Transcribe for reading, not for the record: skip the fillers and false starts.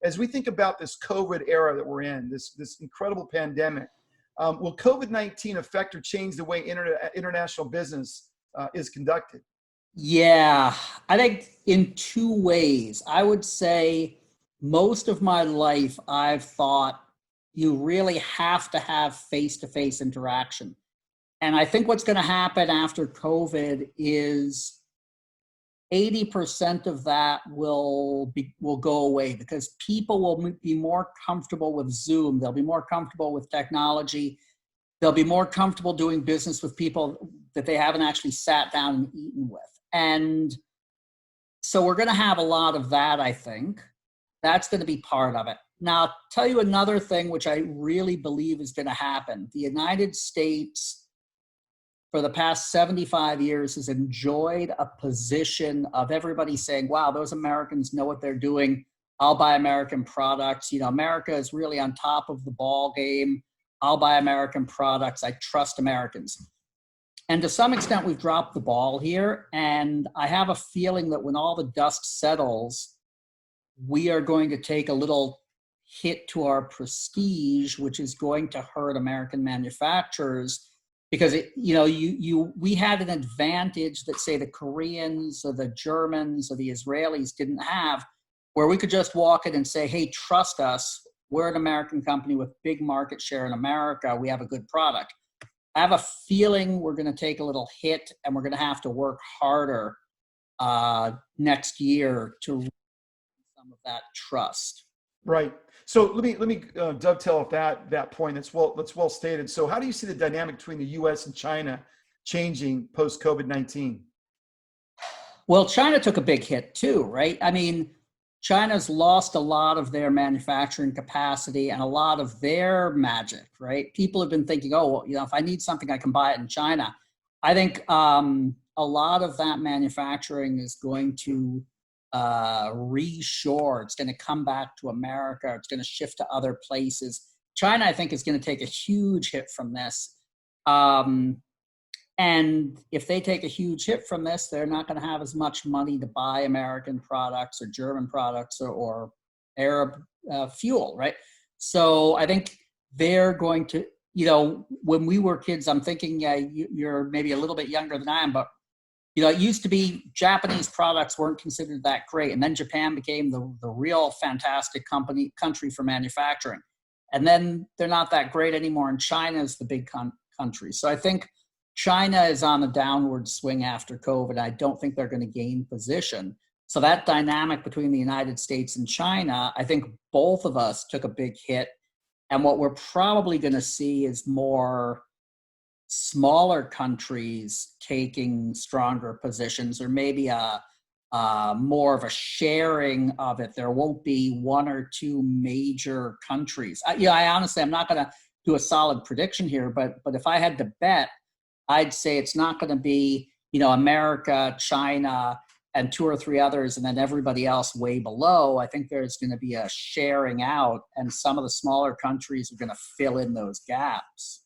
as we think about this COVID era that we're in, this incredible pandemic, will COVID-19 affect or change the way international business is conducted? Yeah, I think in two ways. I would say most of my life, I've thought you really have to have face-to-face interaction. And I think what's going to happen after COVID is 80% of that will go away because people will be more comfortable with Zoom. They'll be more comfortable with technology. They'll be more comfortable doing business with people that they haven't actually sat down and eaten with. And so we're going to have a lot of that, I think. That's going to be part of it. Now, I'll tell you another thing which I really believe is going to happen. The United States, for the past 75 years, has enjoyed a position of everybody saying, wow, those Americans know what they're doing. I'll buy American products. You know, America is really on top of the ball game. I'll buy American products. I trust Americans. And to some extent, we've dropped the ball here. And I have a feeling that when all the dust settles, we are going to take a little hit to our prestige, which is going to hurt American manufacturers. Because we had an advantage that, say, the Koreans or the Germans or the Israelis didn't have, where we could just walk in and say, hey, trust us. We're an American company with big market share in America. We have a good product. I have a feeling we're going to take a little hit and we're going to have to work harder next year to regain some of that trust. Right. So let me dovetail off that point. That's well stated. So how do you see the dynamic between the U.S. and China changing post COVID-19? Well, China took a big hit too, right? I mean, China's lost a lot of their manufacturing capacity and a lot of their magic, right? People have been thinking, oh, well, if I need something, I can buy it in China. I think a lot of that manufacturing is going to reshore. It's going to come back to America. It's going to shift to other places. China, I think, is going to take a huge hit from this. And if they take a huge hit from this, they're not going to have as much money to buy American products or German products or Arab fuel, right? So I think they're going to, when we were kids, I'm thinking you're maybe a little bit younger than I am, but it used to be Japanese products weren't considered that great. And then Japan became the real fantastic country for manufacturing. And then they're not that great anymore. And China is the big country. So I think China is on a downward swing after COVID. I don't think they're going to gain position. So that dynamic between the United States and China, I think both of us took a big hit. And what we're probably going to see is more smaller countries taking stronger positions, or maybe more of a sharing of it. There won't be one or two major countries. I honestly, I'm not going to do a solid prediction here, but if I had to bet, I'd say it's not going to be, America, China, and two or three others, and then everybody else way below. I think there's going to be a sharing out, and some of the smaller countries are going to fill in those gaps.